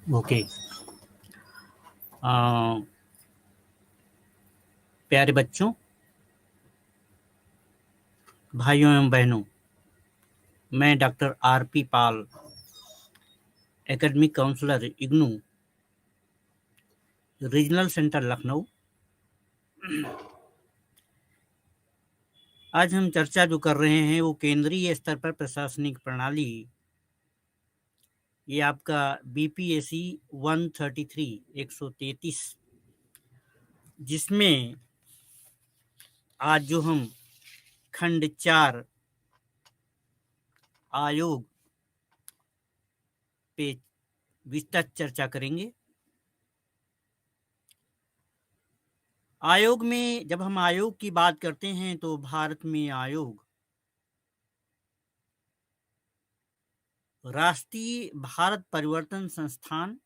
Okay. प्यारे बच्चों, भाइयों एवं बहनों, मैं doctor R P. Pal, academic counsellor IGNOU, regional centre Lucknow. आज हम चर्चा जो कर रहे हैं वो केंद्रीय स्तर पर प्रशासनिक प्रणाली, ये आपका बीपीएससी 133 जिसमें आज जो हम खंड 4 आयोग पे विस्तृत चर्चा करेंगे। आयोग में जब हम आयोग की बात करते हैं तो भारत में आयोग राष्ट्रीय भारत परिवर्तन संस्थान,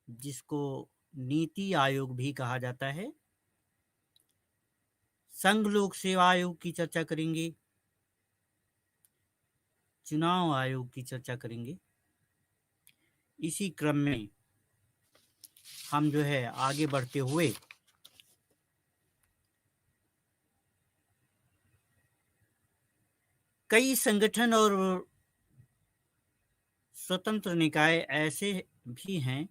जिसको नीति आयोग भी कहा जाता है, संघ लोक सेवा आयोग की चर्चा करेंगे, चुनाव आयोग की चर्चा करेंगे। इसी क्रम में हम जो है आगे बढ़ते हुए कई संगठन और स्वतंत्र निकाय ऐसे भी हैं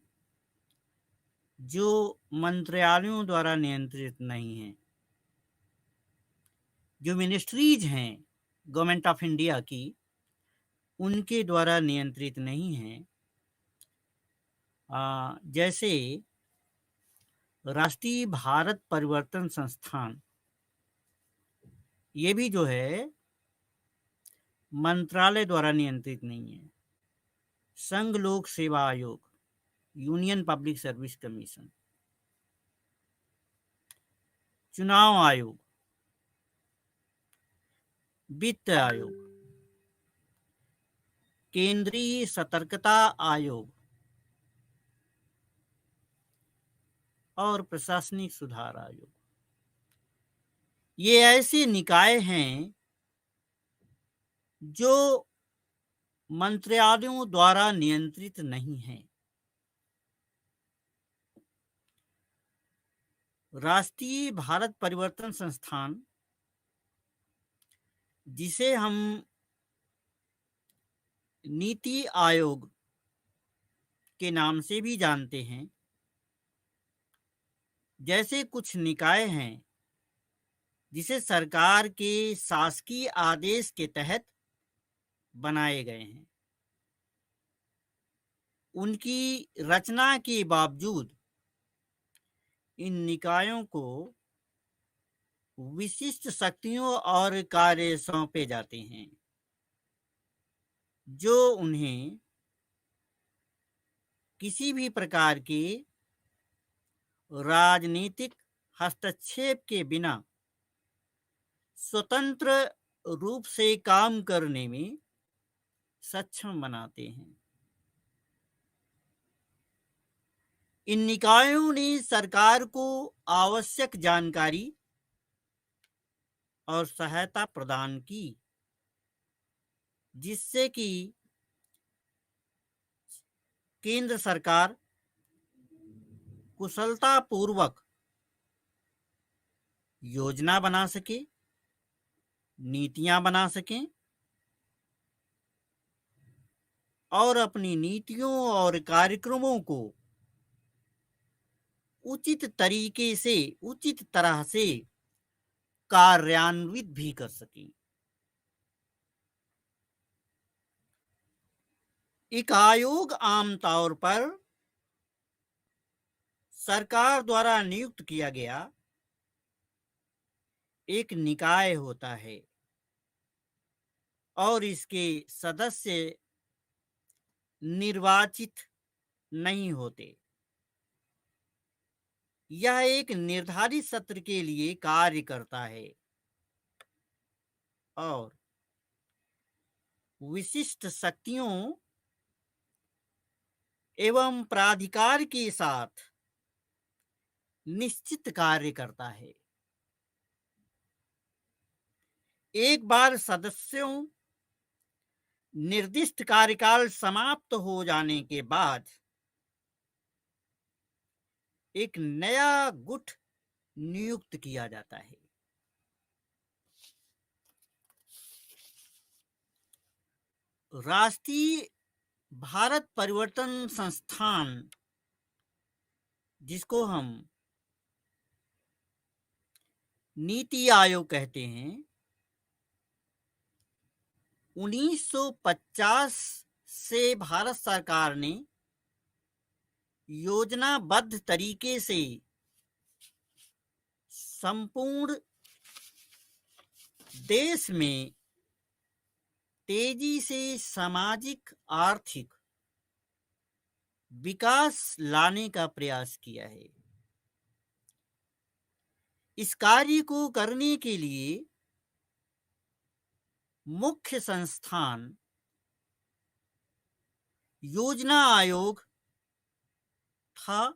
जो मंत्रालयों द्वारा नियंत्रित नहीं हैं। जो मिनिस्ट्रीज हैं गवर्नमेंट ऑफ इंडिया की, उनके द्वारा नियंत्रित नहीं हैं। जैसे राष्ट्रीय भारत परिवर्तन संस्थान, ये भी जो है मंत्रालय द्वारा नियंत्रित नहीं है। संघ लोक सेवा आयोग, यूनियन पब्लिक सर्विस कमीशन, चुनाव आयोग, वित्त आयोग, केंद्रीय सतर्कता आयोग और प्रशासनिक सुधार आयोग, ये ऐसे निकाय हैं जो मंत्रालयों द्वारा नियंत्रित नहीं हैं। राष्ट्रीय भारत परिवर्तन संस्थान, जिसे हम नीति आयोग के नाम से भी जानते हैं, जैसे कुछ निकाय हैं जिसे सरकार के शासकीय आदेश के तहत बनाए गए हैं। उनकी रचना के बावजूद इन निकायों को विशिष्ट शक्तियों और कार्य सौंपे जाते हैं जो उन्हें किसी भी प्रकार के राजनीतिक हस्तक्षेप के बिना स्वतंत्र रूप से काम करने में सक्षम बनाते हैं। इन निकायों ने सरकार को आवश्यक जानकारी और सहायता प्रदान की, जिससे कि केंद्र सरकार कुशलतापूर्वक योजना बना सके, नीतियां बना सकें और अपनी नीतियों और कार्यक्रमों को उचित तरीके से, उचित तरह से कार्यान्वित भी कर सकें। एक आयोग आमतौर पर सरकार द्वारा नियुक्त किया गया एक निकाय होता है और इसके सदस्य निर्वाचित नहीं होते। यह एक निर्धारित सत्र के लिए कार्य करता है और विशिष्ट शक्तियों एवं प्राधिकार के साथ निश्चित कार्य करता है। एक बार सदस्यों निर्दिष्ट कार्यकाल समाप्त हो जाने के बाद एक नया गुट नियुक्त किया जाता है। राष्ट्रीय भारत परिवर्तन संस्थान, जिसको हम नीति आयोग कहते हैं, 1950 से भारत सरकार ने योजनाबद्ध तरीके से संपूर्ण देश में तेजी से सामाजिक आर्थिक विकास लाने का प्रयास किया है। इस कार्य को करने के लिए मुख्य संस्थान योजना आयोग था,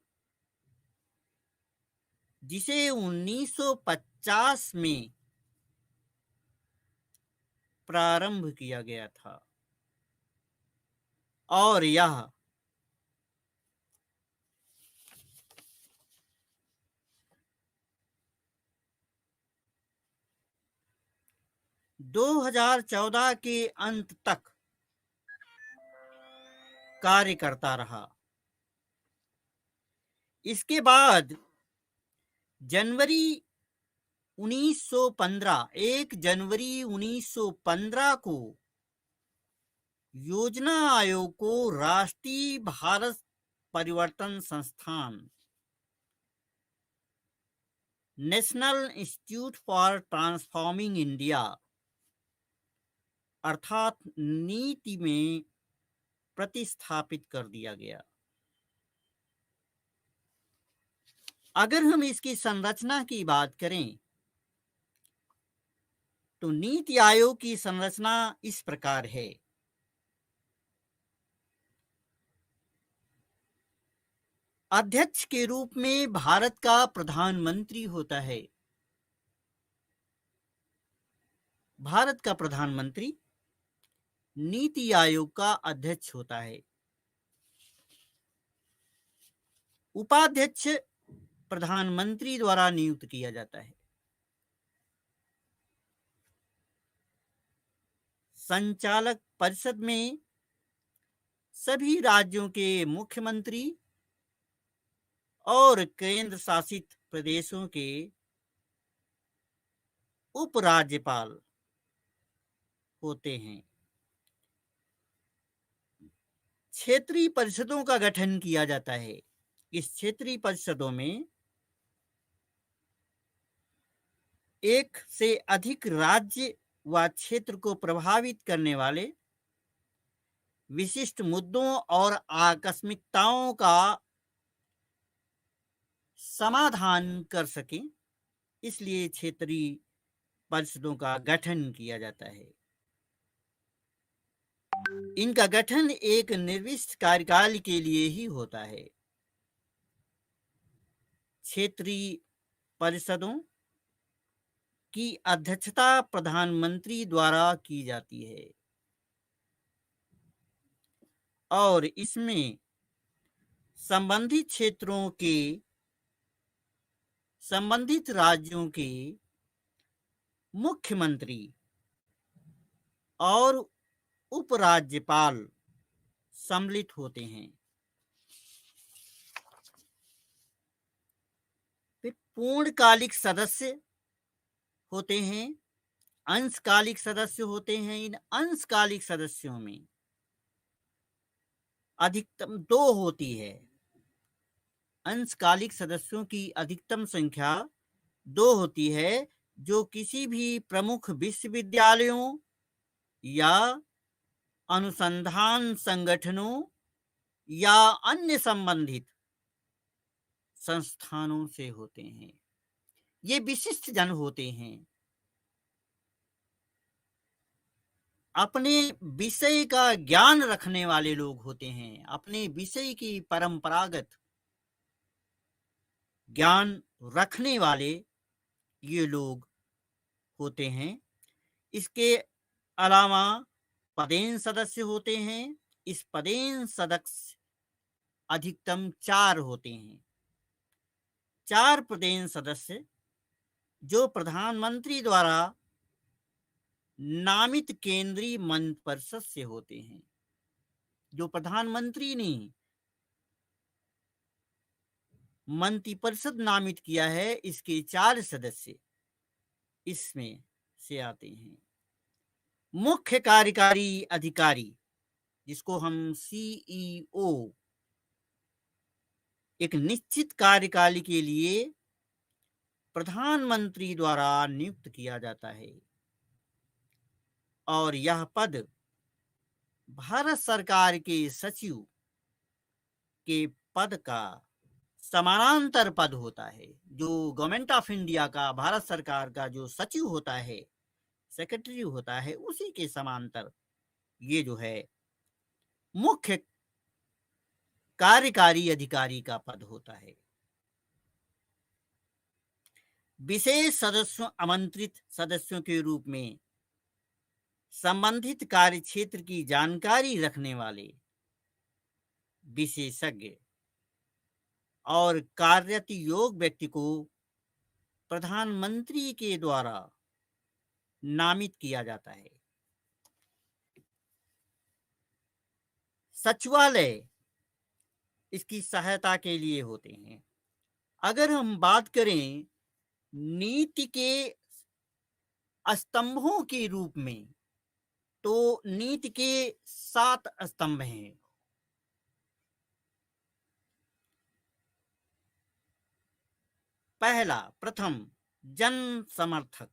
जिसे 1950 में प्रारंभ किया गया था और यह 2014 के अंत तक कार्य करता रहा। इसके बाद जनवरी 1915 1 जनवरी 1915 को योजना आयोग को राष्ट्रीय भारत परिवर्तन संस्थान, national institute for transforming India अर्थात नीति में प्रतिस्थापित कर दिया गया। अगर हम इसकी संरचना की बात करें तो नीति आयोग की संरचना इस प्रकार है। अध्यक्ष के रूप में भारत का प्रधानमंत्री होता है। भारत का प्रधानमंत्री नीति आयोग का अध्यक्ष होता है। उपाध्यक्ष प्रधानमंत्री द्वारा नियुक्त किया जाता है। संचालक परिषद में सभी राज्यों के मुख्यमंत्री और केंद्र शासित प्रदेशों के उपराज्यपाल होते हैं। क्षेत्रीय परिषदों का गठन किया जाता है। इस क्षेत्रीय परिषदों में एक से अधिक राज्य व क्षेत्र को प्रभावित करने वाले विशिष्ट मुद्दों और आकस्मिकताओं का समाधान कर सकें, इसलिए क्षेत्रीय परिषदों का गठन किया जाता है। इनका गठन एक निर्दिष्ट कार्यकाल के लिए ही होता है। क्षेत्रीय परिषदों की अध्यक्षता प्रधानमंत्री द्वारा की जाती है और इसमें संबंधित क्षेत्रों के संबंधित राज्यों के मुख्यमंत्री और उपराज्यपाल सम्मिलित होते हैं। फिर पूर्णकालिक सदस्य होते हैं, अंशकालिक सदस्य होते हैं। इन अंशकालिक सदस्यों में अधिकतम 2 होती है। अंशकालिक सदस्यों की अधिकतम संख्या 2 होती है, जो किसी भी प्रमुख विश्वविद्यालयों या अनुसंधान संगठनों या अन्य संबंधित संस्थानों से होते हैं। ये विशिष्ट जन होते हैं, अपने विषय का ज्ञान रखने वाले लोग होते हैं, अपने विषय की परंपरागत ज्ञान रखने वाले ये लोग होते हैं। इसके अलावा पदेन सदस्य होते हैं। इस पदेन सदस्य अधिकतम 4 होते हैं। 4 पदेन सदस्य जो प्रधानमंत्री द्वारा नामित केंद्रीय मंत्रिपरिषद से होते हैं। जो प्रधानमंत्री ने मंत्रिपरिषद नामित किया है, इसके 4 सदस्य इसमें से आते हैं। मुख्य कार्यकारी अधिकारी, जिसको हम सीईओ, एक निश्चित कार्यकाल के लिए प्रधानमंत्री द्वारा नियुक्त किया जाता है और यह पद भारत सरकार के सचिव के पद का समानांतर पद होता है। जो गवर्नमेंट ऑफ इंडिया का, भारत सरकार का जो सचिव होता है, सेक्रेटरी होता है, उसी के समांतर ये जो है मुख्य कार्यकारी अधिकारी का पद होता है। विशेष सदस्यों, आमंत्रित सदस्यों के रूप में संबंधित कार्य क्षेत्र की जानकारी रखने वाले विशेषज्ञ और कार्यरत योग्य व्यक्ति को प्रधानमंत्री के द्वारा नामित किया जाता है। सचिवालय इसकी सहायता के लिए होते हैं। अगर हम बात करें नीति के स्तंभों के रूप में, तो नीति के 7 स्तंभ हैं। पहला, प्रथम, जन समर्थक,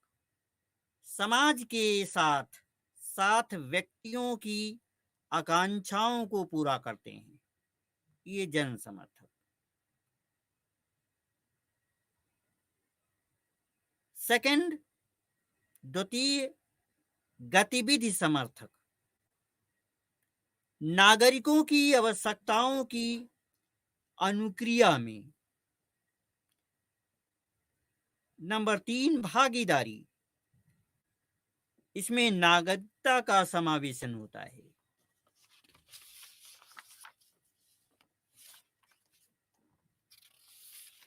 समाज के साथ व्यक्तियों की आकांक्षाओं को पूरा करते हैं, ये जन समर्थक। सेकंड, द्वितीय, गतिविधि समर्थक, नागरिकों की आवश्यकताओं की अनुक्रिया में। नंबर 3, भागीदारी, इसमें नागरिकता का समावेशन होता है।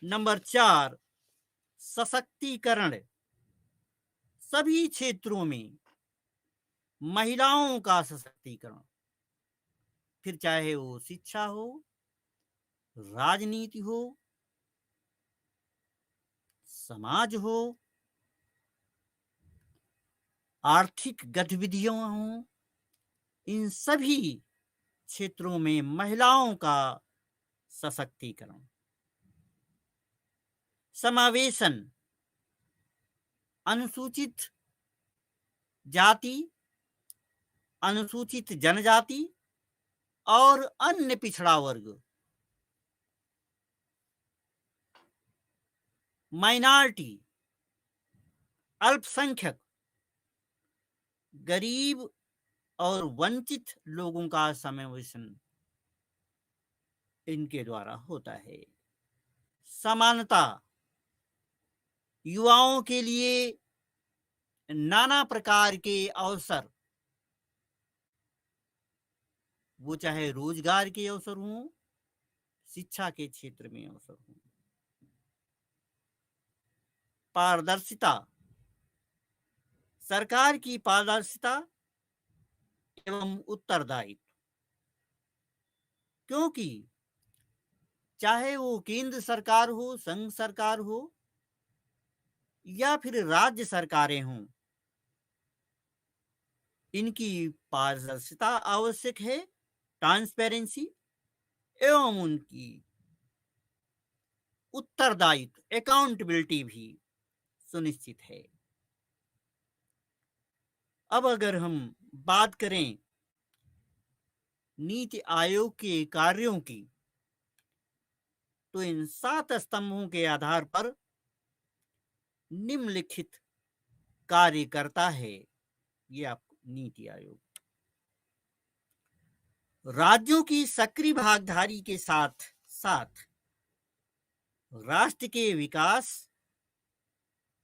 नंबर 4, सशक्तिकरण, सभी क्षेत्रों में महिलाओं का सशक्तिकरण, फिर चाहे वो शिक्षा हो, राजनीति हो, समाज हो, आर्थिक गतिविधियां हों, इन सभी क्षेत्रों में महिलाओं का सशक्तिकरण। समावेशन, अनुसूचित जाति, अनुसूचित जनजाति और अन्य पिछड़ा वर्ग, माइनॉरिटी, अल्पसंख्यक, गरीब और वंचित लोगों का समावेशन इनके द्वारा होता है। समानता, युवाओं के लिए नाना प्रकार के अवसर, वो चाहे रोजगार के अवसर हों, शिक्षा के क्षेत्र में अवसर हों। पारदर्शिता, सरकार की पारदर्शिता एवं उत्तरदायित्व, क्योंकि चाहे वो केंद्र सरकार हो, संघ सरकार हो या फिर राज्य सरकारें हों, इनकी पारदर्शिता आवश्यक है, ट्रांसपेरेंसी, एवं उनकी उत्तरदायित्व, अकाउंटेबिलिटी भी सुनिश्चित है। अब अगर हम बात करें नीति आयोग के कार्यों की, तो इन 7 स्तंभों के आधार पर निम्नलिखित कार्य करता है ये आपको नीति आयोग। राज्यों की सक्रिय भागीदारी के साथ साथ राष्ट्र के विकास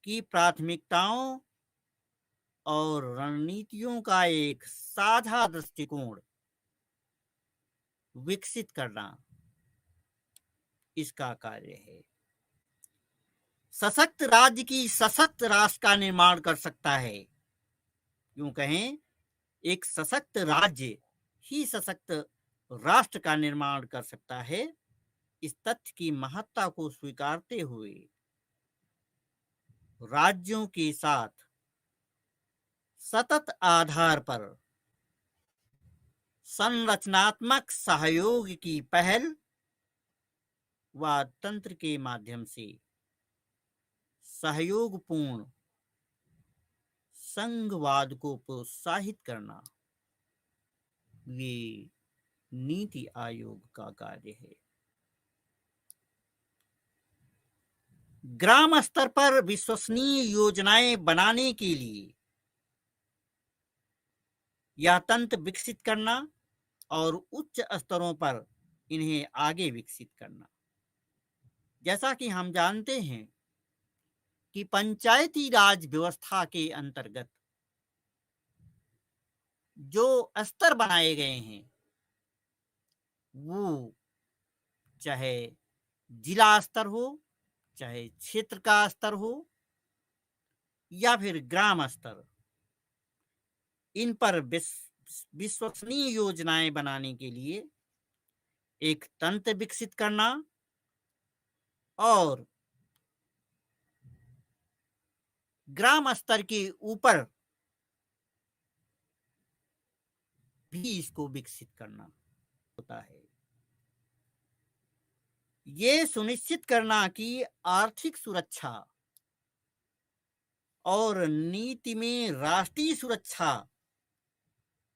की प्राथमिकताओं और रणनीतियों का एक साझा दृष्टिकोण विकसित करना इसका कार्य है। सशक्त राज्य की सशक्त राष्ट्र का निर्माण कर सकता है। यूं कहें, एक सशक्त राज्य ही सशक्त राष्ट्र का निर्माण कर सकता है। इस तथ्य की महत्ता को स्वीकारते हुए राज्यों के साथ सतत आधार पर संरचनात्मक सहयोग की पहल व तंत्र के माध्यम से सहयोगपूर्ण संघवाद को प्रोत्साहित करना ये नीति आयोग का कार्य है। ग्राम स्तर पर विश्वसनीय योजनाएं बनाने के लिए यह तंत्र विकसित करना और उच्च स्तरों पर इन्हें आगे विकसित करना। जैसा कि हम जानते हैं कि पंचायती राज व्यवस्था के अंतर्गत जो स्तर बनाए गए हैं वो चाहे जिला स्तर हो, चाहे क्षेत्र का स्तर हो या फिर ग्राम स्तर, इन पर विश्वसनीय योजनाएं बनाने के लिए एक तंत्र विकसित करना और ग्राम स्तर के ऊपर भी इसको विकसित करना होता है। ये सुनिश्चित करना कि आर्थिक सुरक्षा और नीति में राष्ट्रीय सुरक्षा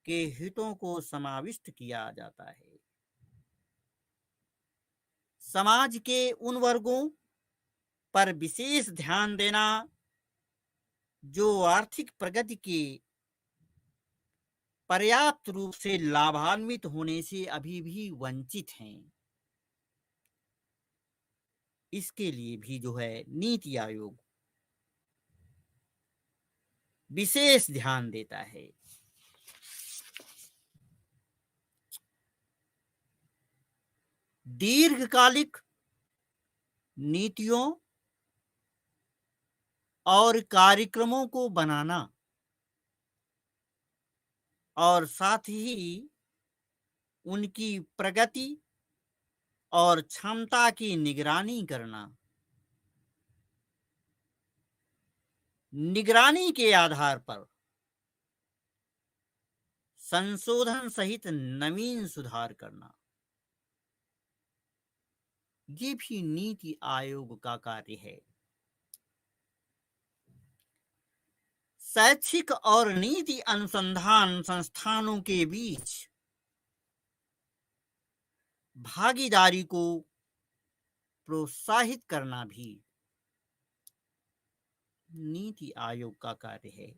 के हितों को समाविष्ट किया जाता है। समाज के उन वर्गों पर विशेष ध्यान देना जो आर्थिक प्रगति के पर्याप्त रूप से लाभान्वित होने से अभी भी वंचित हैं, इसके लिए भी जो है नीति आयोग विशेष ध्यान देता है। दीर्घकालिक नीतियों और कार्यक्रमों को बनाना और साथ ही उनकी प्रगति और क्षमता की निगरानी करना, निगरानी के आधार पर संशोधन सहित नवीन सुधार करना, ये भी नीति आयोग का कार्य है। शैक्षिक और नीति अनुसंधान संस्थानों के बीच भागीदारी को प्रोत्साहित करना भी नीति आयोग का कार्य है।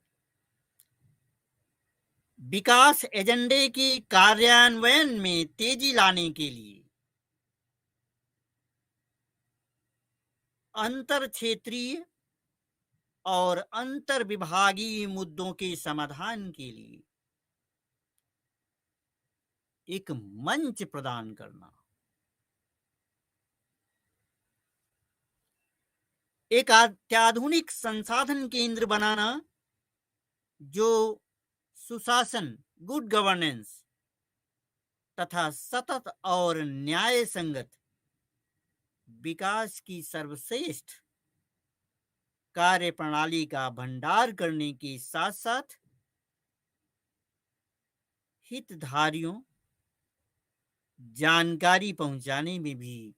विकास एजेंडे के कार्यान्वयन में तेजी लाने के लिए अंतर क्षेत्रीय और अंतर विभागीय मुद्दों के समाधान के लिए एक मंच प्रदान करना, एक अत्याधुनिक संसाधन केंद्र बनाना जो सुशासन, गुड गवर्नेंस तथा सतत और न्याय संगत विकास की सर्वश्रेष्ठ कार्य प्रणाली का भंडार करने के साथ साथ हितधारियों जानकारी पहुंचाने में भी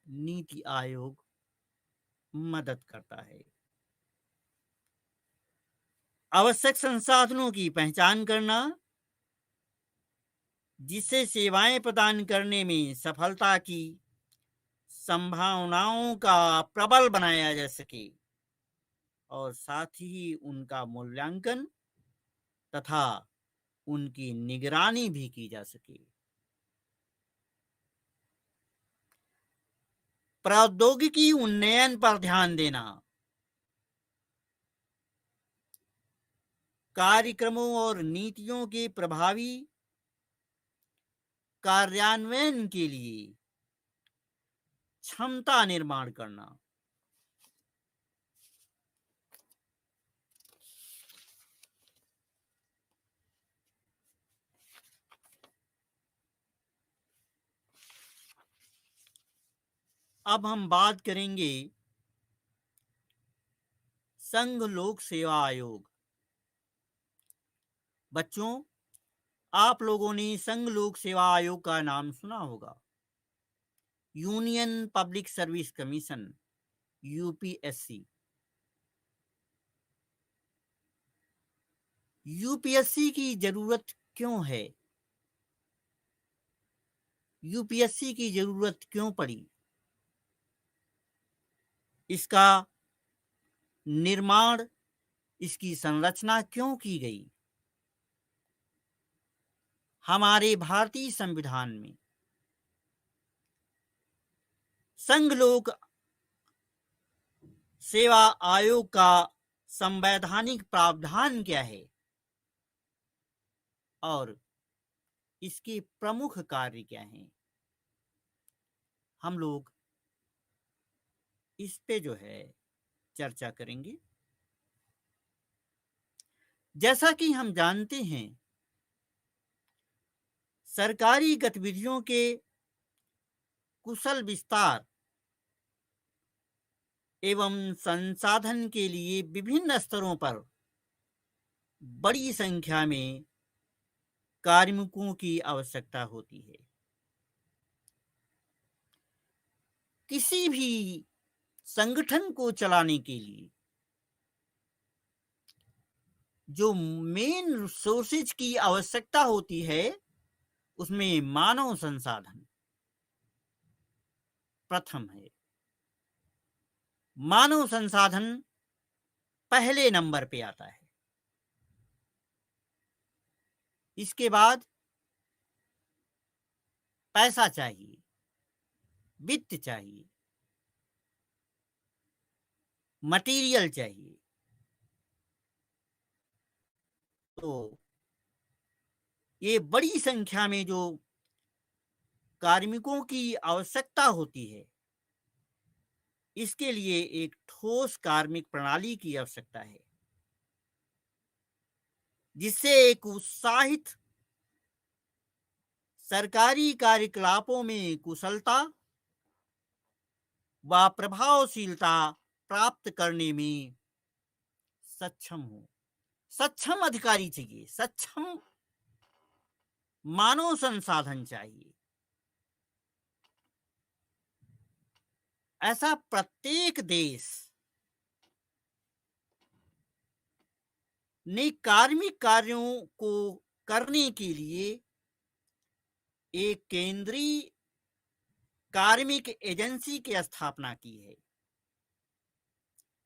नीति आयोग मदद करता है। आवश्यक संसाधनों की पहचान करना जिससे सेवाएं प्रदान करने में सफलता की संभावनाओं का प्रबल बनाया जा सके और साथ ही उनका मूल्यांकन तथा उनकी निगरानी भी की जा सके। प्रौद्योगिकी उन्नयन पर ध्यान देना, कार्यक्रमों और नीतियों के प्रभावी कार्यान्वयन के लिए क्षमता निर्माण करना। अब हम बात करेंगे संघ लोक सेवा आयोग। बच्चों, आप लोगों ने संघ लोक सेवा आयोग का नाम सुना होगा। Union public service commission, UPSC. UPSC की जरूरत क्यों है? यूपीएससी की जरूरत क्यों पड़ी? इसका निर्माण, इसकी संरचना क्यों की गई? हमारे भारतीय संविधान में संघ लोक सेवा आयोग का संवैधानिक प्रावधान क्या है और इसके प्रमुख कार्य क्या हैं? हम लोग इस पे जो है चर्चा करेंगे। जैसा कि हम जानते हैं, सरकारी गतिविधियों के कुशल विस्तार एवं संसाधन के लिए विभिन्न स्तरों पर बड़ी संख्या में कार्मिकों की आवश्यकता होती है। किसी भी संगठन को चलाने के लिए जो मेन रिसोर्सेज की आवश्यकता होती है, उसमें मानव संसाधन प्रथम है। मानव संसाधन पहले नंबर पे आता है। इसके बाद पैसा चाहिए, वित्त चाहिए, मटेरियल चाहिए। तो ये बड़ी संख्या में जो कार्मिकों की आवश्यकता होती है, इसके लिए एक ठोस कार्मिक प्रणाली की आवश्यकता है, जिससे एक उत्साहित सरकारी कार्यकलापों में कुशलता व प्रभावशीलता प्राप्त करने में सक्षम हो। सक्षम अधिकारी चाहिए, सक्षम मानव संसाधन चाहिए। ऐसा प्रत्येक देश ने कार्मिक कार्यों को करने के लिए एक केंद्रीय कार्मिक एजेंसी की स्थापना की है।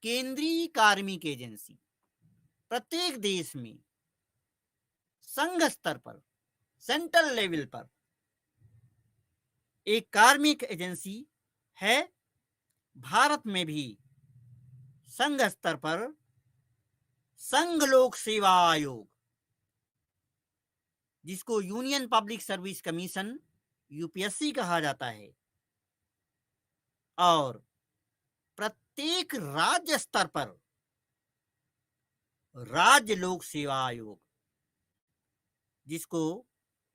केंद्रीय कार्मिक एजेंसी प्रत्येक देश में संघ स्तर पर, सेंट्रल लेवल पर एक कार्मिक एजेंसी है। भारत में भी संघ स्तर पर संघ लोक सेवा आयोग, जिसको union public service commission, UPSC कहा जाता है, और प्रत्येक राज्य स्तर पर राज्य लोक सेवा आयोग, जिसको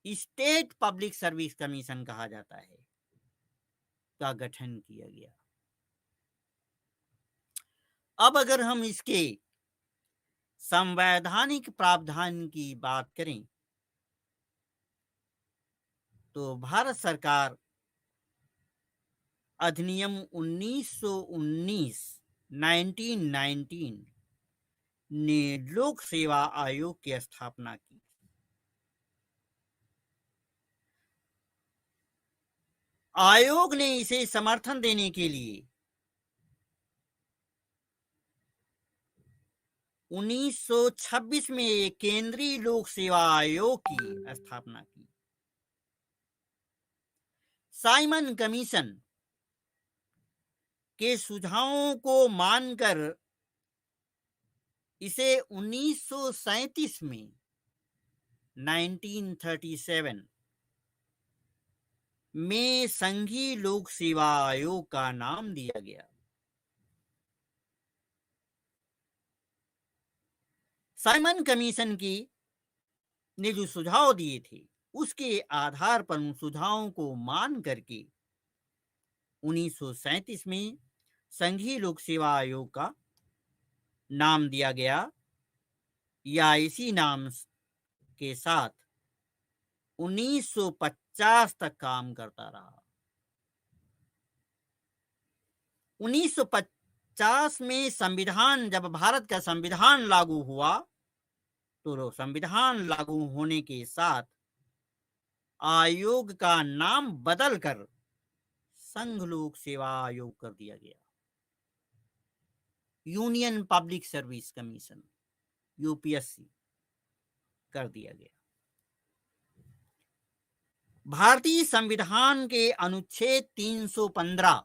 स्टेट पब्लिक सर्विस कमीशन कहा जाता है, का गठन किया गया। अब अगर हम इसके संवैधानिक प्रावधान की बात करें, तो भारत सरकार अधिनियम 1919 1919 ने लोक सेवा आयोग की स्थापना की। आयोग ने इसे समर्थन देने के लिए 1926 में एक केंद्रीय लोक सेवा आयोग की स्थापना की। साइमन कमीशन के सुझावों को मानकर इसे 1937 में 1937 में संघीय लोक सेवा आयोग का नाम दिया गया। साइमन कमीशन की ने जो सुझाव दिए थे उसके आधार पर उन सुझावों को मान करके 1937 में संघीय लोक सेवा आयोग का नाम दिया गया, या इसी नाम के साथ 1950 तक काम करता रहा। 1950 में जब भारत का संविधान लागू हुआ तो संविधान लागू होने के साथ आयोग का नाम बदलकर संघ लोक सेवा आयोग कर दिया गया। Union public service commission, UPSC कर दिया गया। भारतीय संविधान के अनुच्छेद 315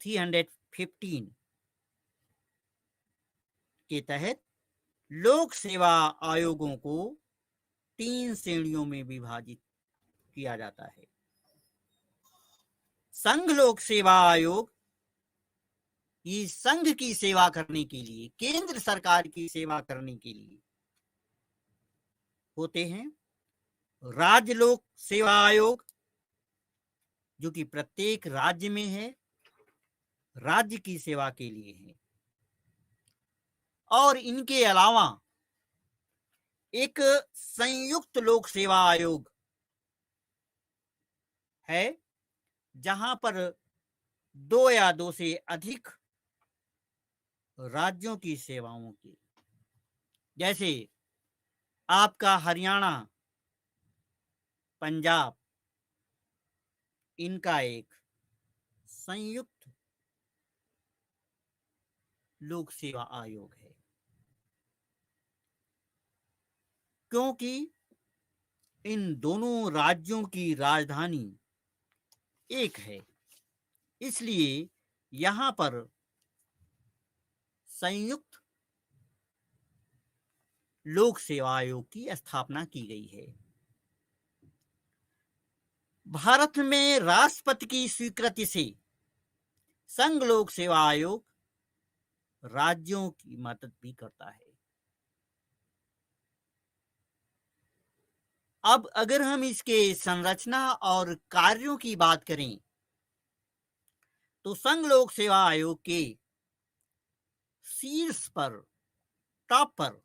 315 के तहत लोक सेवा आयोगों को 3 श्रेणियों में विभाजित किया जाता है। संघ लोक सेवा आयोग ये संघ की सेवा करने के लिए, केंद्र सरकार की सेवा करने के लिए होते हैं। राज्य लोक सेवा आयोग जो कि प्रत्येक राज्य में है, राज्य की सेवा के लिए है। और इनके अलावा एक संयुक्त लोक सेवा आयोग है जहां पर 2 या 2 से अधिक राज्यों की सेवाओं की, जैसे आपका हरियाणा, पंजाब, इनका एक संयुक्त लोक सेवा आयोग है। क्योंकि इन दोनों राज्यों की राजधानी एक है, इसलिए यहां पर संयुक्त लोक सेवा आयोग की स्थापना की गई है। भारत में राष्ट्रपति की स्वीकृति से संघ लोक सेवा आयोग राज्यों की मदद भी करता है। अब अगर हम इसके संरचना और कार्यों की बात करें तो संघ लोक सेवा आयोग के शीर्ष पर, टॉप पर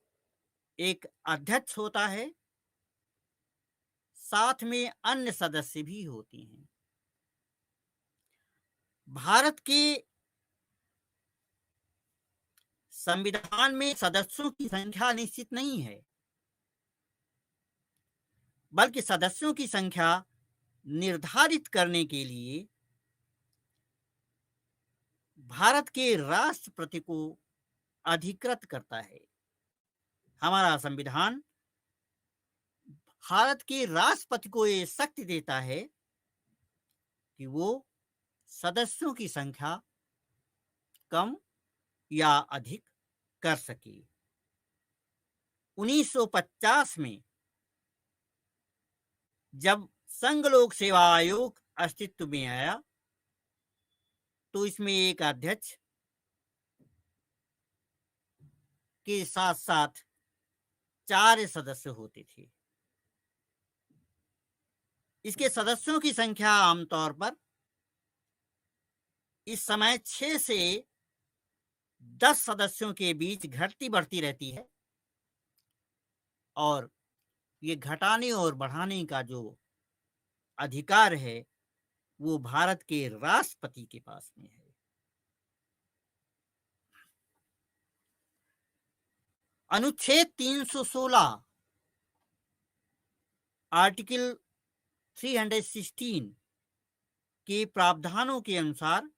एक अध्यक्ष होता है, साथ में अन्य सदस्य भी होते हैं। भारत के संविधान में सदस्यों की संख्या निश्चित नहीं है, बल्कि सदस्यों की संख्या निर्धारित करने के लिए भारत के राष्ट्रपति को अधिकृत करता है। हमारा संविधान भारत के राष्ट्रपति को यह शक्ति देता है कि वो सदस्यों की संख्या कम या अधिक कर सके। 1950 में जब संघ लोक सेवा आयोग अस्तित्व में आया तो इसमें एक अध्यक्ष के साथ साथ 4 सदस्य होते थे। इसके सदस्यों की संख्या आमतौर पर इस समय 6 से 10 सदस्यों के बीच घटती बढ़ती रहती है, और ये घटाने और बढ़ाने का जो अधिकार है वो भारत के राष्ट्रपति के पास में है। अनुच्छेद 316 आर्टिकल 316 के प्रावधानों के अनुसार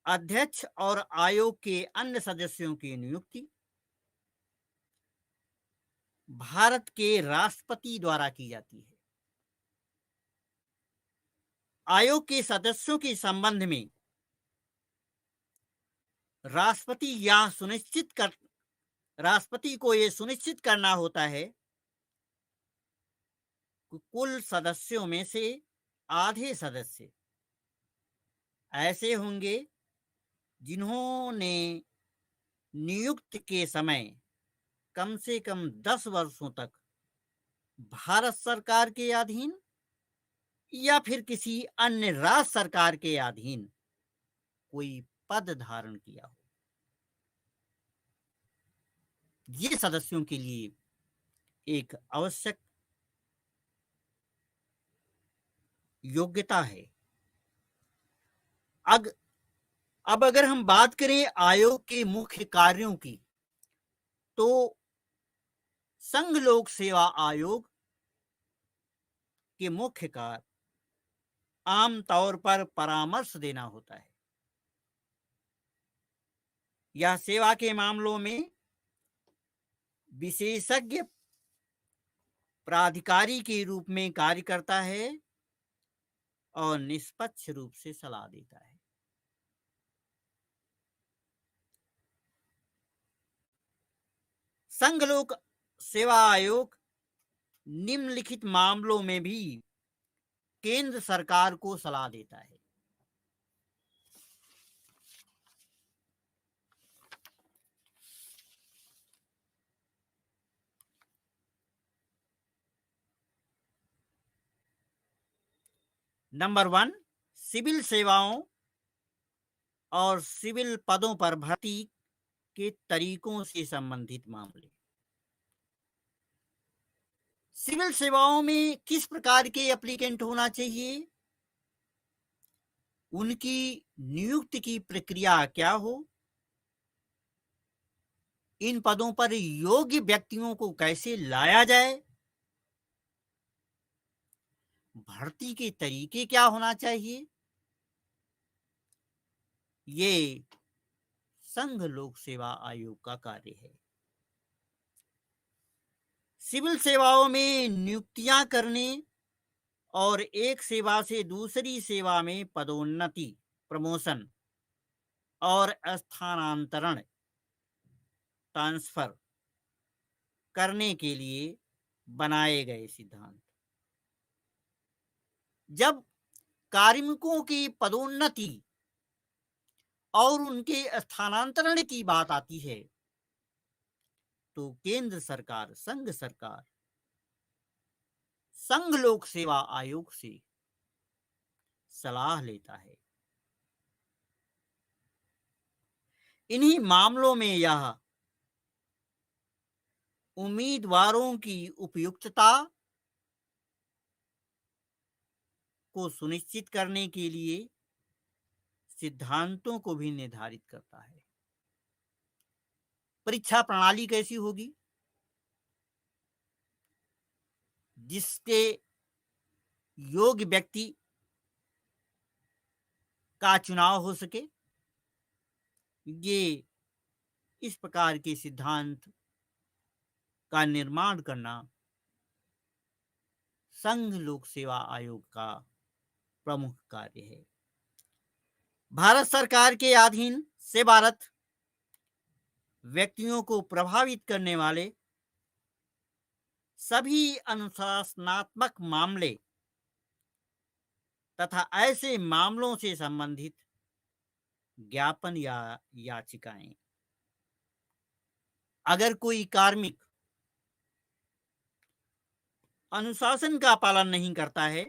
अध्यक्ष और आयोग के अन्य सदस्यों की नियुक्ति भारत के राष्ट्रपति द्वारा की जाती है। आयोग के सदस्यों के संबंध में राष्ट्रपति यह सुनिश्चित कर राष्ट्रपति को ये सुनिश्चित करना होता है कि कुल सदस्यों में से आधे सदस्य ऐसे होंगे जिन्होंने नियुक्त के समय कम से कम 10 वर्षों तक भारत सरकार के अधीन या फिर किसी अन्य राज्य सरकार के अधीन कोई पद धारण किया हो। ये सदस्यों के लिए एक आवश्यक योग्यता है। अब अगर हम बात करें आयोग के मुख्य कार्यों की, तो संघ लोक सेवा आयोग के मुख्य कार्य आमतौर पर परामर्श देना होता है। यह सेवा के मामलों में विशेषज्ञ प्राधिकारी के रूप में कार्य करता है और निष्पक्ष रूप से सलाह देता है। संघ लोक सेवा आयोग निम्नलिखित मामलों में भी केंद्र सरकार को सलाह देता है। नंबर 1, सिविल सेवाओं और सिविल पदों पर भर्ती के तरीकों से संबंधित मामले। सिविल सेवाओं में किस प्रकार के एप्लीकेंट होना चाहिए, उनकी नियुक्ति की प्रक्रिया क्या हो, इन पदों पर योग्य व्यक्तियों को कैसे लाया जाए, भर्ती के तरीके क्या होना चाहिए, ये संघ लोक सेवा आयोग का कार्य है। सिविल सेवाओं में नियुक्तियां करने और एक सेवा से दूसरी सेवा में पदोन्नति, प्रमोशन और स्थानांतरण, ट्रांसफर करने के लिए बनाए गए सिद्धांत। जब कार्मिकों की पदोन्नति और उनके स्थानांतरण की बात आती है, तो केंद्र सरकार, संघ सरकार, संघ लोक सेवा आयोग से सलाह लेता है। इन्हीं मामलों में यह उम्मीदवारों की उपयुक्तता को सुनिश्चित करने के लिए सिद्धांतों को भी निर्धारित करता है। परीक्षा प्रणाली कैसी होगी, जिसके योग्य व्यक्ति का चुनाव हो सके, ये इस प्रकार के सिद्धांत का निर्माण करना संघ लोक सेवा आयोग का प्रमुख कार्य है। भारत सरकार के अधीन सेवारत व्यक्तियों को प्रभावित करने वाले सभी अनुशासनात्मक मामले तथा ऐसे मामलों से संबंधित ज्ञापन या याचिकाएं, अगर कोई कार्मिक अनुशासन का पालन नहीं करता है,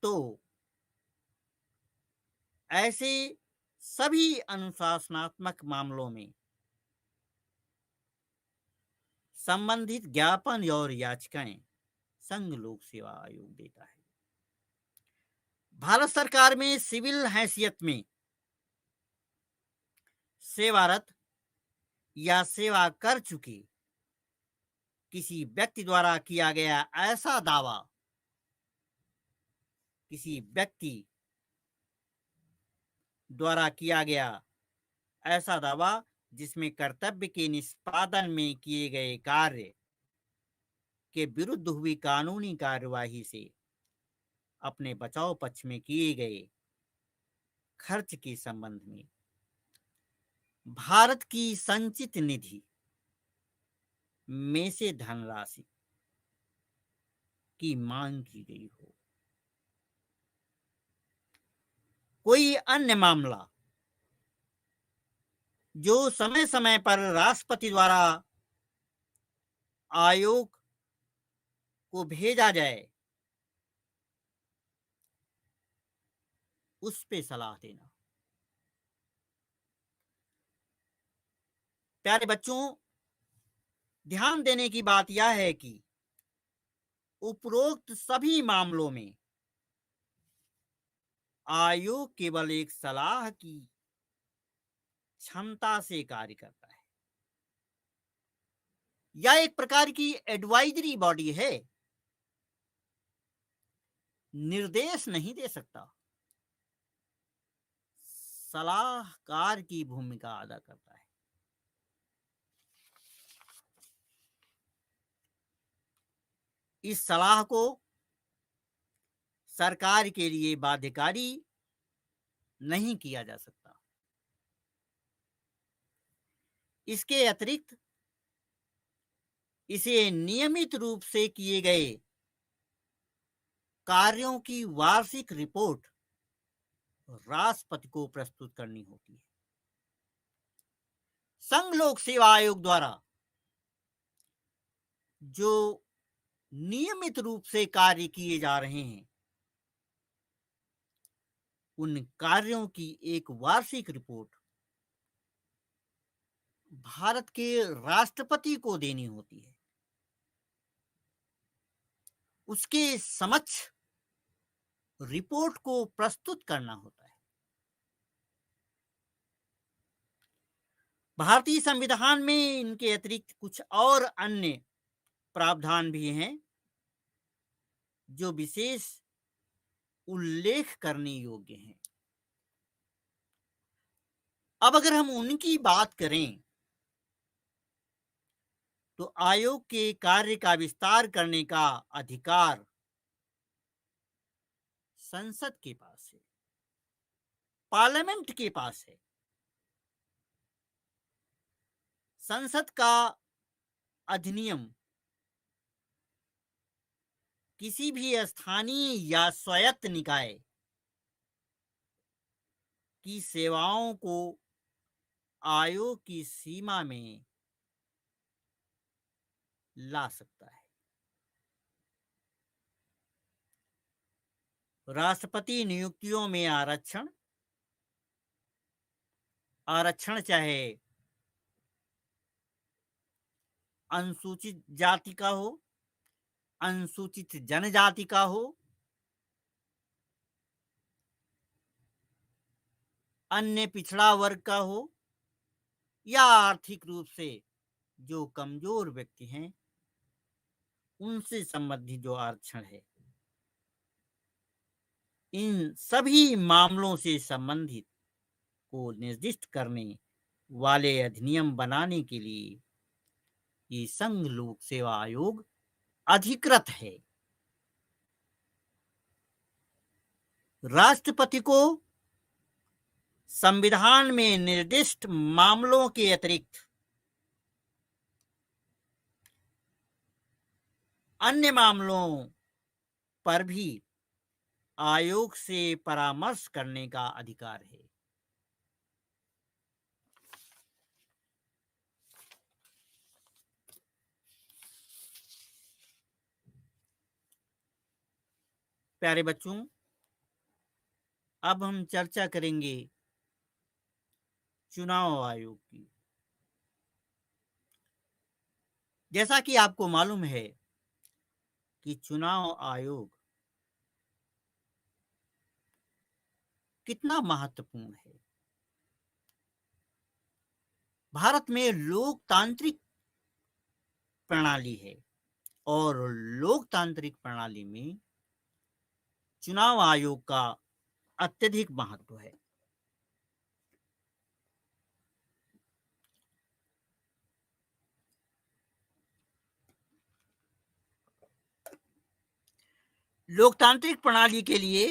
तो ऐसे सभी अनुशासनात्मक मामलों में संबंधित ज्ञापन और याचिकाएं संघ लोक सेवा आयोग देता है। भारत सरकार में सिविल हैसियत में सेवारत या सेवा कर चुके किसी व्यक्ति द्वारा किया गया ऐसा दावा, किसी व्यक्ति द्वारा किया गया ऐसा दावा जिसमें कर्तव्य के निष्पादन में किए गए कार्य के विरुद्ध हुई कानूनी कार्यवाही से अपने बचाव पक्ष में किए गए खर्च के संबंध में भारत की संचित निधि में से धनराशि की मांग की गई हो। कोई अन्य मामला जो समय समय पर राष्ट्रपति द्वारा आयोग को भेजा जाए, उस पे सलाह देना। प्यारे बच्चों, ध्यान देने की बात यह है कि उपरोक्त सभी मामलों में आयोग केवल एक सलाह की क्षमता से कार्य करता है। यह एक प्रकार की एडवाइजरी बॉडी है, निर्देश नहीं दे सकता, सलाहकार की भूमिका अदा करता है। इस सलाह को सरकार के लिए बाध्यकारी नहीं किया जा सकता। इसके अतिरिक्त इसे नियमित रूप से किए गए कार्यों की वार्षिक रिपोर्ट राष्ट्रपति को प्रस्तुत करनी होती है। संघ लोक सेवा आयोग द्वारा जो नियमित रूप से कार्य किए जा रहे हैं, उन कार्यों की एक वार्षिक रिपोर्ट भारत के राष्ट्रपति को देनी होती है। उसके समक्ष रिपोर्ट को प्रस्तुत करना होता है। भारतीय संविधान में इनके अतिरिक्त कुछ और अन्य प्रावधान भी हैं जो विशेष उल्लेख करने योग्य हैं। अब अगर हम उनकी बात करें तो आयोग के कार्य का विस्तार करने का अधिकार संसद के पास है, पार्लियामेंट के पास है। संसद का अधिनियम किसी भी स्थानीय या स्वायत्त निकाय की सेवाओं को आयोग की सीमा में ला सकता है। राष्ट्रपति नियुक्तियों में आरक्षण चाहे अनुसूचित जाति का हो, अनुसूचित जनजाति का हो, अन्य पिछड़ा वर्ग का हो, या आर्थिक रूप से जो कमजोर व्यक्ति हैं, उनसे संबंधित जो आरक्षण है, इन सभी मामलों से संबंधित को निर्दिष्ट करने वाले अधिनियम बनाने के लिए ये संघ लोक सेवा आयोग अधिकृत है। राष्ट्रपति को संविधान में निर्दिष्ट मामलों के अतिरिक्त अन्य मामलों पर भी आयोग से परामर्श करने का अधिकार है। प्यारे बच्चों, अब हम चर्चा करेंगे चुनाव आयोग की। जैसा कि आपको मालूम है कि चुनाव आयोग कितना महत्वपूर्ण है। भारत में लोकतांत्रिक प्रणाली है और लोकतांत्रिक प्रणाली में चुनाव आयोग का अत्यधिक महत्व है। लोकतांत्रिक प्रणाली के लिए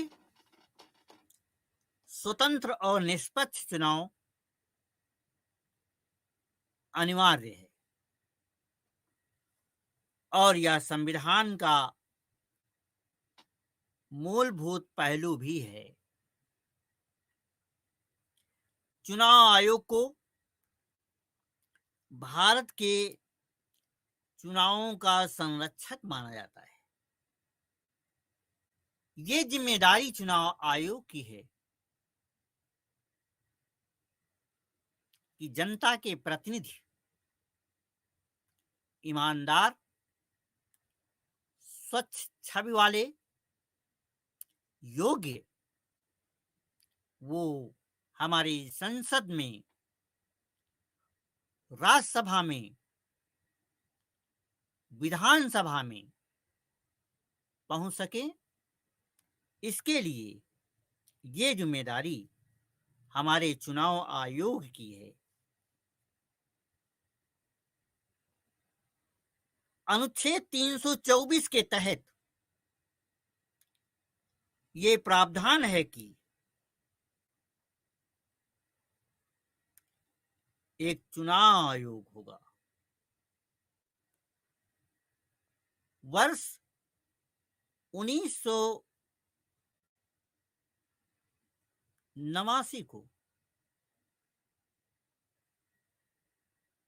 स्वतंत्र और निष्पक्ष चुनाव अनिवार्य है और यह संविधान का मूलभूत पहलू भी है। चुनाव आयोग को भारत के चुनावों का संरक्षक माना जाता है। ये जिम्मेदारी चुनाव आयोग की है कि जनता के प्रतिनिधि ईमानदार, स्वच्छ छवि वाले, योग्य, वो हमारी संसद में, राज्यसभा में, विधानसभा में पहुंच सके। इसके लिए ये जिम्मेदारी हमारे चुनाव आयोग की है। अनुच्छेद 324 के तहत ये प्रावधान है कि एक चुनाव आयोग होगा। वर्ष 1989 को,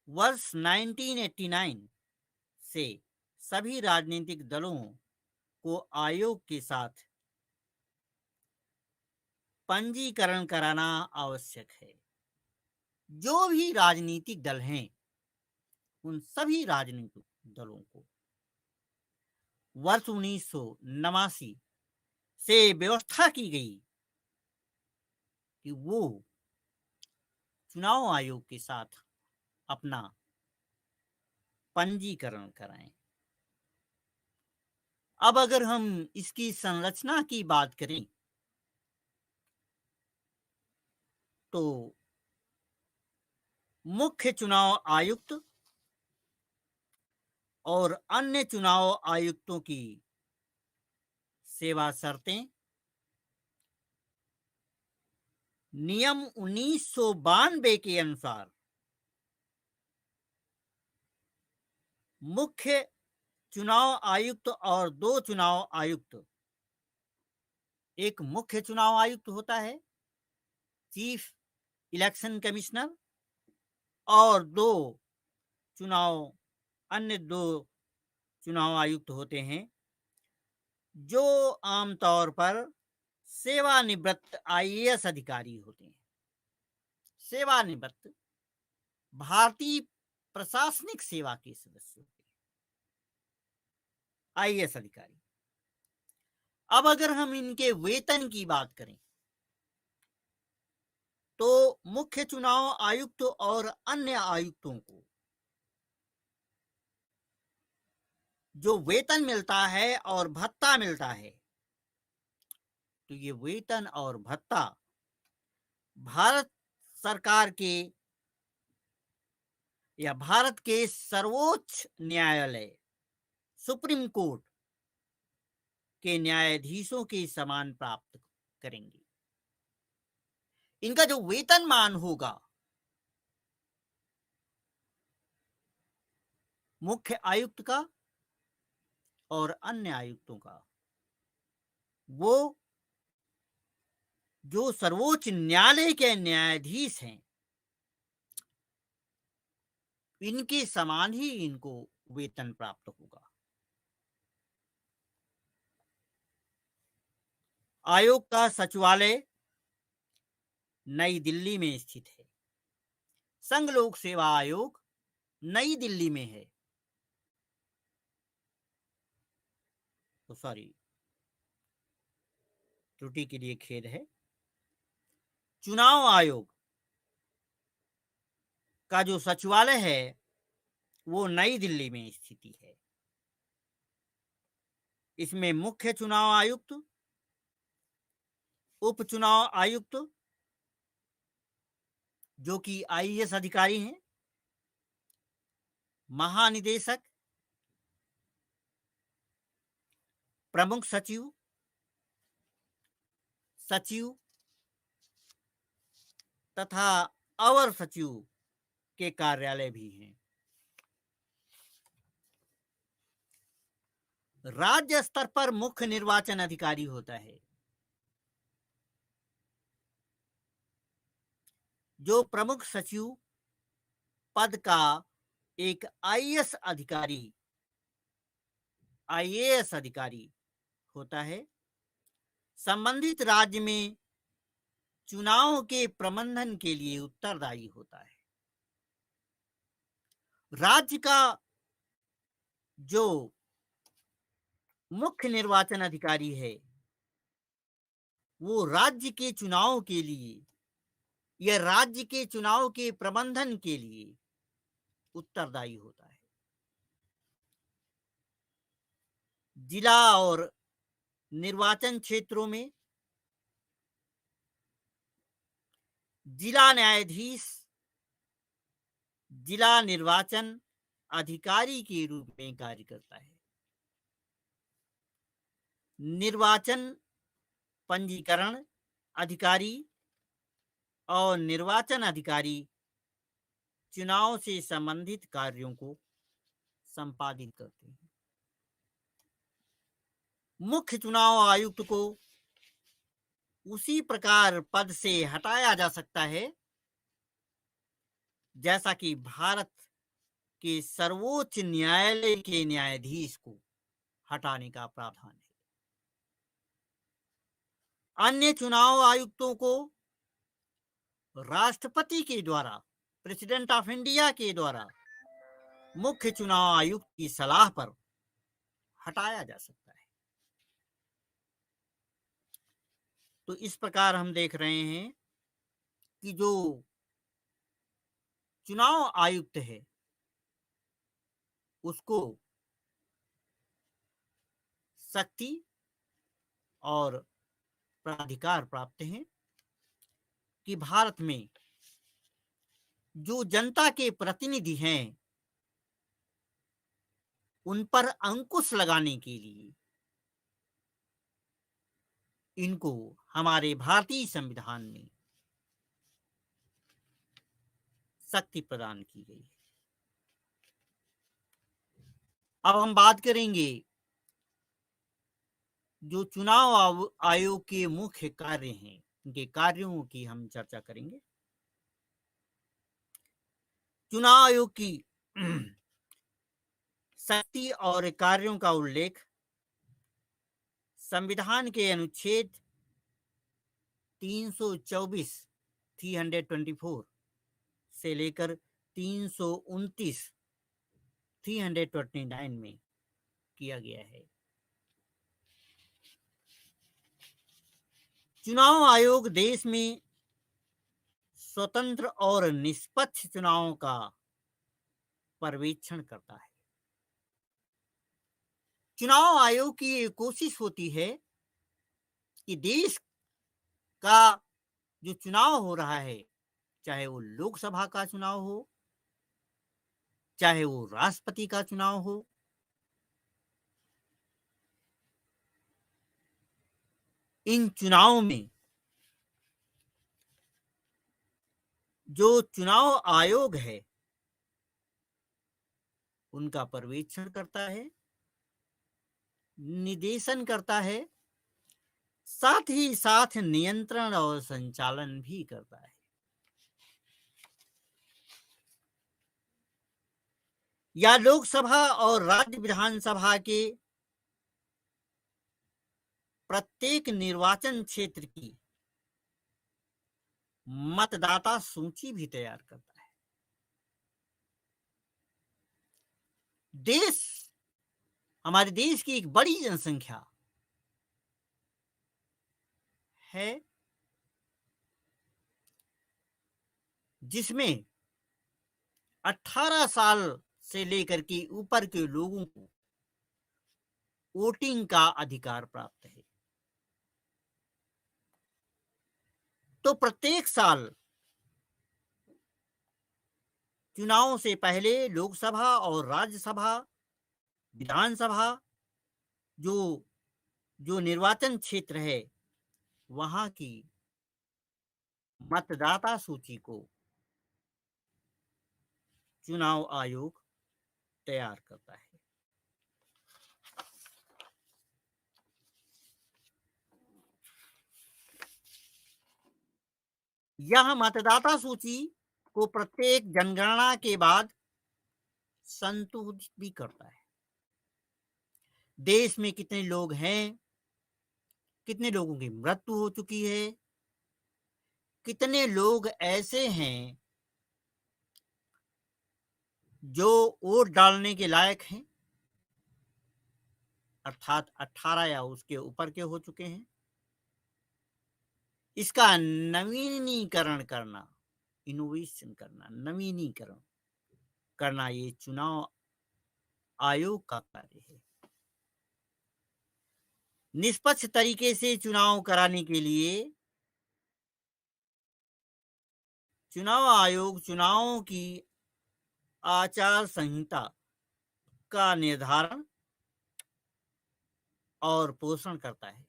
वर्ष 1989 से सभी राजनीतिक दलों को आयोग के साथ पंजीकरण कराना आवश्यक है। जो भी राजनीतिक दल हैं, उन सभी राजनीतिक दलों को वर्ष 1989 से व्यवस्था की गई कि वो चुनाव आयोग के साथ अपना पंजीकरण कराएं। अब अगर हम इसकी संरचना की बात करें तो मुख्य चुनाव आयुक्त और अन्य चुनाव आयुक्तों की सेवा शर्तें नियम 1992 के अनुसार मुख्य चुनाव आयुक्त और 2 चुनाव आयुक्त, एक मुख्य चुनाव आयुक्त होता है, चीफ इलेक्शन कमिश्नर, और अन्य 2 चुनाव आयुक्त होते हैं जो आमतौर पर सेवानिवृत्त आईएएस अधिकारी होते हैं। सेवानिवृत्त भारतीय प्रशासनिक सेवा के सदस्य होते हैं, आईएएस अधिकारी। अब अगर हम इनके वेतन की बात करें तो मुख्य चुनाव आयुक्त और अन्य आयुक्तों को जो वेतन मिलता है और भत्ता मिलता है, तो ये वेतन और भत्ता भारत सरकार के या भारत के सर्वोच्च न्यायालय सुप्रीम कोर्ट के न्यायाधीशों के समान प्राप्त करेंगे। इनका जो वेतनमान होगा मुख्य आयुक्त का और अन्य आयुक्तों का, वो जो सर्वोच्च न्यायालय के न्यायाधीश हैं, इनके समान ही इनको वेतन प्राप्त होगा। आयोग का सचिवालय नई दिल्ली में स्थित है। संघ लोक सेवा आयोग नई दिल्ली में है। तो सॉरी, त्रुटि के लिए खेद है। चुनाव आयोग का जो सचिवालय है वो नई दिल्ली में स्थित है। इसमें मुख्य चुनाव आयुक्त, उप चुनाव आयुक्त जो कि आईएएस अधिकारी हैं, महानिदेशक, प्रमुख सचिव, सचिव, तथा अवर सचिव के कार्यालय भी हैं। राज्य स्तर पर मुख्य निर्वाचन अधिकारी होता है, जो प्रमुख सचिव पद का एक आईएएस अधिकारी होता है। संबंधित राज्य में चुनाव के प्रबंधन के लिए उत्तरदायी होता है। राज्य का जो मुख्य निर्वाचन अधिकारी है, वो राज्य के चुनाव के लिए या राज्य के चुनाव के प्रबंधन के लिए उत्तरदायी होता है। जिला और निर्वाचन क्षेत्रों में जिला न्यायाधीश जिला निर्वाचन अधिकारी के रूप में कार्य करता है। निर्वाचन पंजीकरण अधिकारी और निर्वाचन अधिकारी चुनाव से संबंधित कार्यों को संपादित करते हैं। मुख्य चुनाव आयुक्त को उसी प्रकार पद से हटाया जा सकता है जैसा कि भारत के सर्वोच्च न्यायालय के न्यायाधीश को हटाने का प्रावधान है। अन्य चुनाव आयुक्तों को राष्ट्रपति के द्वारा, प्रेसिडेंट ऑफ इंडिया के द्वारा मुख्य चुनाव आयुक्त की सलाह पर हटाया जा सकता है। तो इस प्रकार हम देख रहे हैं कि जो चुनाव आयुक्त है उसको शक्ति और प्राधिकार प्राप्त हैं कि भारत में जो जनता के प्रतिनिधि हैं उन पर अंकुश लगाने के लिए इनको हमारे भारतीय संविधान में शक्ति प्रदान की गई है। अब हम बात करेंगे जो चुनाव आयोग के मुख्य कार्य हैं, उनके कार्यों की हम चर्चा करेंगे। चुनाव आयोग की शक्ति और कार्यों का उल्लेख संविधान के अनुच्छेद 324 324 से लेकर 329 329 में किया गया है। चुनाव आयोग देश में स्वतंत्र और निष्पक्ष चुनावों का पर्यवेक्षण करता है। चुनाव आयोग की ये कोशिश होती है कि देश का जो चुनाव हो रहा है, चाहे वो लोकसभा का चुनाव हो, चाहे वो राष्ट्रपति का चुनाव हो, इन चुनावों में जो चुनाव आयोग है उनका पर्यवेक्षण करता है, निर्देशन करता है, साथ ही साथ नियंत्रण और संचालन भी करता है। या लोकसभा और राज्य विधानसभा के प्रत्येक निर्वाचन क्षेत्र की मतदाता सूची भी तैयार करता है। हमारे देश की एक बड़ी जनसंख्या है जिसमें 18 साल से लेकर के ऊपर के लोगों को वोटिंग का अधिकार प्राप्त है। तो प्रत्येक साल चुनाव से पहले लोकसभा और राज्यसभा, विधानसभा जो निर्वाचन क्षेत्र है वहां की मतदाता सूची को चुनाव आयोग तैयार करता है। यह मतदाता सूची को प्रत्येक जनगणना के बाद संशोधित भी करता है। देश में कितने लोग हैं, कितने लोगों की मृत्यु हो चुकी है, कितने लोग ऐसे हैं जो वोट डालने के लायक हैं, अर्थात 18 या उसके ऊपर के हो चुके हैं, इसका नवीनीकरण करना, इनोवेशन करना, नवीनीकरण करना ये चुनाव आयोग का कार्य है। निष्पक्ष तरीके से चुनाव कराने के लिए चुनाव आयोग चुनावों की आचार संहिता का निर्धारण और पोषण करता है।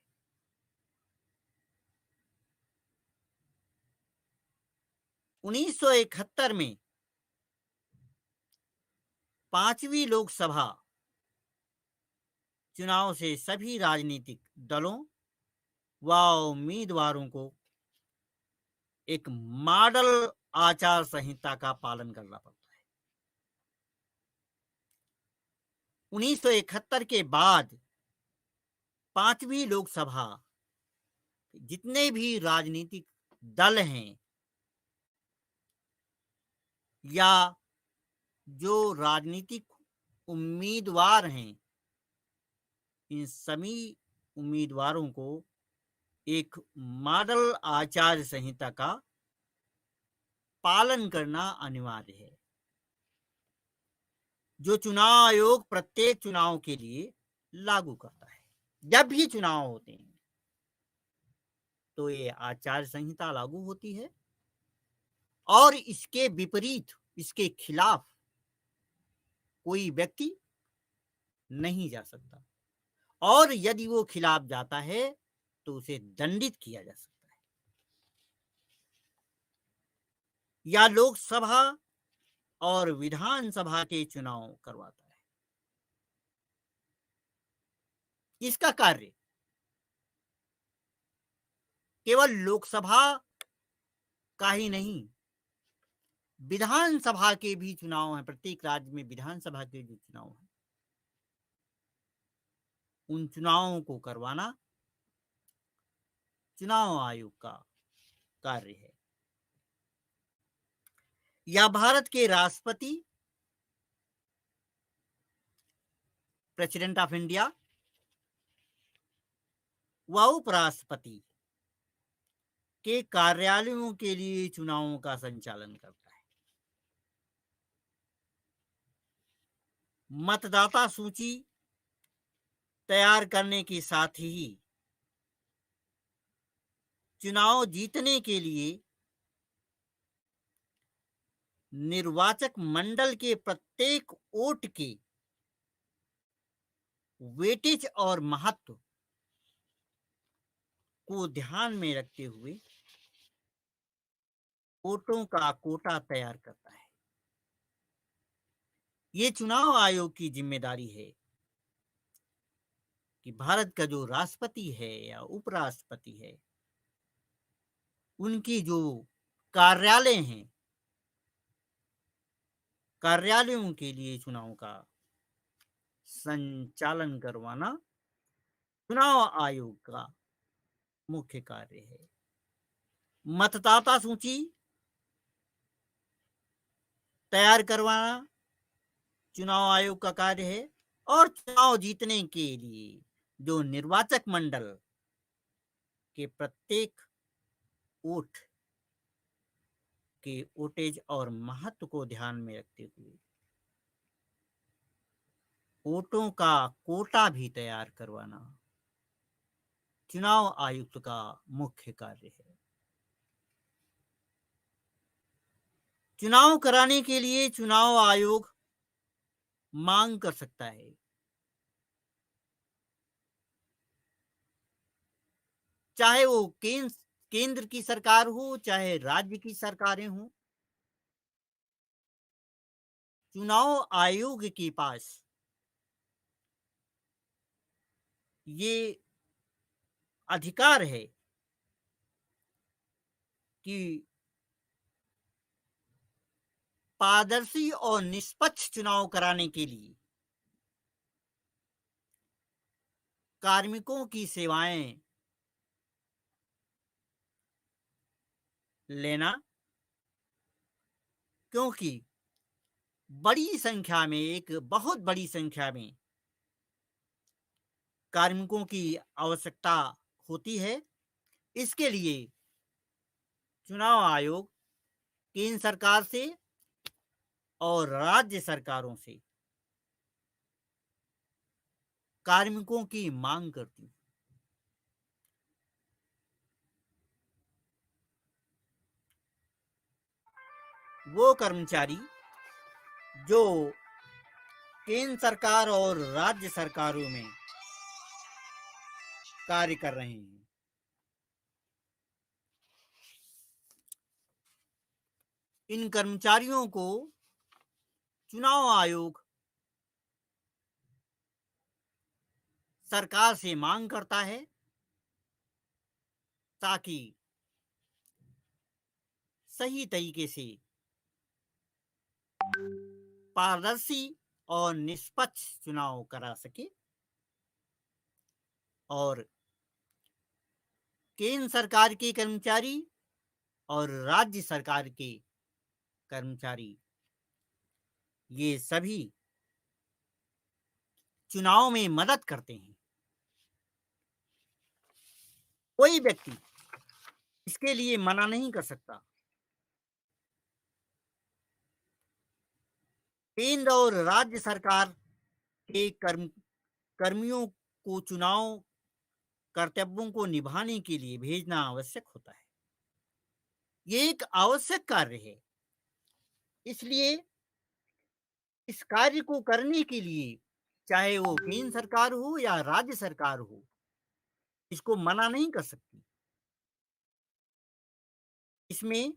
उन्नीस सौ 71 में 5वीं लोकसभा चुनाव से सभी राजनीतिक दलों व उम्मीदवारों को एक मॉडल आचार संहिता का पालन करना पड़ता है। 1971 के बाद 5वीं लोकसभा जितने भी राजनीतिक दल हैं या जो राजनीतिक उम्मीदवार हैं, इन सभी उम्मीदवारों को एक मॉडल आचार संहिता का पालन करना अनिवार्य है, जो चुनाव आयोग प्रत्येक चुनाव के लिए लागू करता है। जब भी चुनाव होते हैं तो ये आचार संहिता लागू होती है और इसके विपरीत, इसके खिलाफ कोई व्यक्ति नहीं जा सकता, और यदि वो खिलाफ जाता है तो उसे दंडित किया जा सकता है। या लोकसभा और विधानसभा के चुनाव करवाता है। इसका कार्य केवल लोकसभा का ही नहीं, विधानसभा के भी चुनाव हैं। प्रत्येक राज्य में विधानसभा के जो चुनाव हैं, उन चुनावों को करवाना चुनाव आयोग का कार्य है। या भारत के राष्ट्रपति, प्रेसिडेंट ऑफ इंडिया व उपराष्ट्रपति के कार्यालयों के लिए चुनावों का संचालन करता है। मतदाता सूची तैयार करने के साथ ही चुनाव जीतने के लिए निर्वाचक मंडल के प्रत्येक वोट के वेटेज और महत्व को ध्यान में रखते हुए वोटों का कोटा तैयार करता है। ये चुनाव आयोग की जिम्मेदारी है कि भारत का जो राष्ट्रपति है या उपराष्ट्रपति है, उनकी जो कार्यालय हैं, कार्यालयों के लिए चुनाव का संचालन करवाना चुनाव आयोग का मुख्य कार्य है। मतदाता सूची तैयार करवाना चुनाव आयोग का कार्य है, और चुनाव जीतने के लिए जो निर्वाचक मंडल के प्रत्येक वोट के वोटेज और महत्व को ध्यान में रखते हुए वोटों का कोटा भी तैयार करवाना चुनाव आयुक्त का मुख्य कार्य है। चुनाव कराने के लिए चुनाव आयोग मांग कर सकता है, चाहे वो केंद्र केंद्र की सरकार हो चाहे राज्य की सरकारें हों, चुनाव आयोग के पास ये अधिकार है कि पारदर्शी और निष्पक्ष चुनाव कराने के लिए कार्मिकों की सेवाएं लेना, क्योंकि बड़ी संख्या में, एक बहुत बड़ी संख्या में कार्मिकों की आवश्यकता होती है। इसके लिए चुनाव आयोग केंद्र सरकार से और राज्य सरकारों से कार्मिकों की मांग करती है। वो कर्मचारी जो केंद्र सरकार और राज्य सरकारों में कार्य कर रहे हैं, इन कर्मचारियों को चुनाव आयोग सरकार से मांग करता है ताकि सही तरीके से पारदर्शी और निष्पक्ष चुनाव करा सके और केंद्र सरकार के कर्मचारी और राज्य सरकार के कर्मचारी ये सभी चुनाव में मदद करते हैं। कोई व्यक्ति इसके लिए मना नहीं कर सकता। केंद्र और राज्य सरकार के कर्मियों को चुनाव कर्तव्यों को निभाने के लिए भेजना आवश्यक होता है। ये एक आवश्यक कार्य है, इसलिए इस कार्य को करने के लिए चाहे वो केंद्र सरकार हो या राज्य सरकार हो, इसको मना नहीं कर सकती। इसमें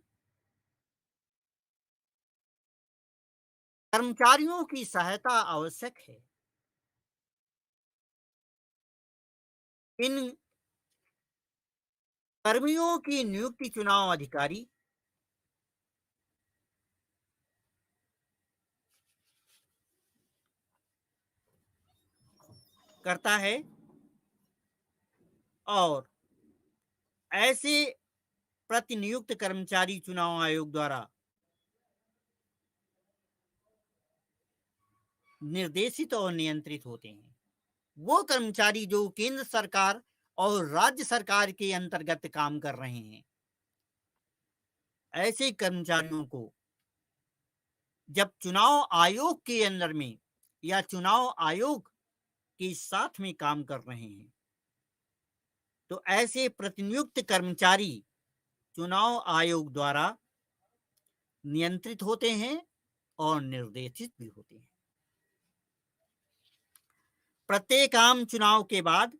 कर्मचारियों की सहायता आवश्यक है। इन कर्मियों की नियुक्ति चुनाव अधिकारी करता है और ऐसे प्रतिनियुक्त कर्मचारी चुनाव आयोग द्वारा निर्देशित और नियंत्रित होते हैं। वो कर्मचारी जो केंद्र सरकार और राज्य सरकार के अंतर्गत काम कर रहे हैं, ऐसे कर्मचारियों को जब चुनाव आयोग के अंदर में या चुनाव आयोग के साथ में काम कर रहे हैं, तो ऐसे प्रतिनियुक्त कर्मचारी चुनाव आयोग द्वारा नियंत्रित होते हैं और निर्देशित भी होते हैं। प्रत्येक आम चुनाव के बाद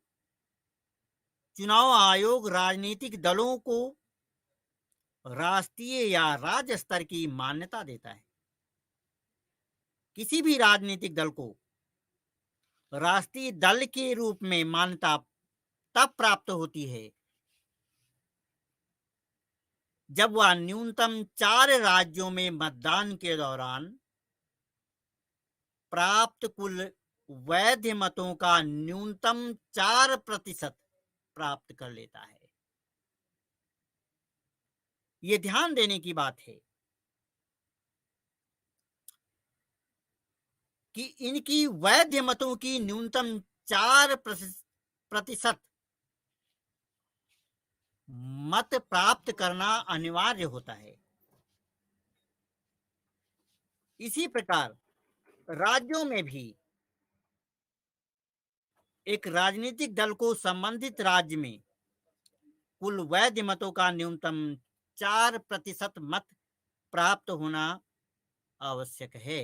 चुनाव आयोग राजनीतिक दलों को राष्ट्रीय या राज्य स्तर की मान्यता देता है। किसी भी राजनीतिक दल को राष्ट्रीय दल के रूप में मान्यता तब प्राप्त होती है जब वह न्यूनतम 4 राज्यों में मतदान के दौरान प्राप्त कुल वैध मतों का न्यूनतम 4% प्राप्त कर लेता है। ये ध्यान देने की बात है कि इनकी वैध मतों की न्यूनतम 4% मत प्राप्त करना अनिवार्य होता है। इसी प्रकार राज्यों में भी एक राजनीतिक दल को संबंधित राज्य में कुल वैध मतों का न्यूनतम 4% मत प्राप्त होना आवश्यक है।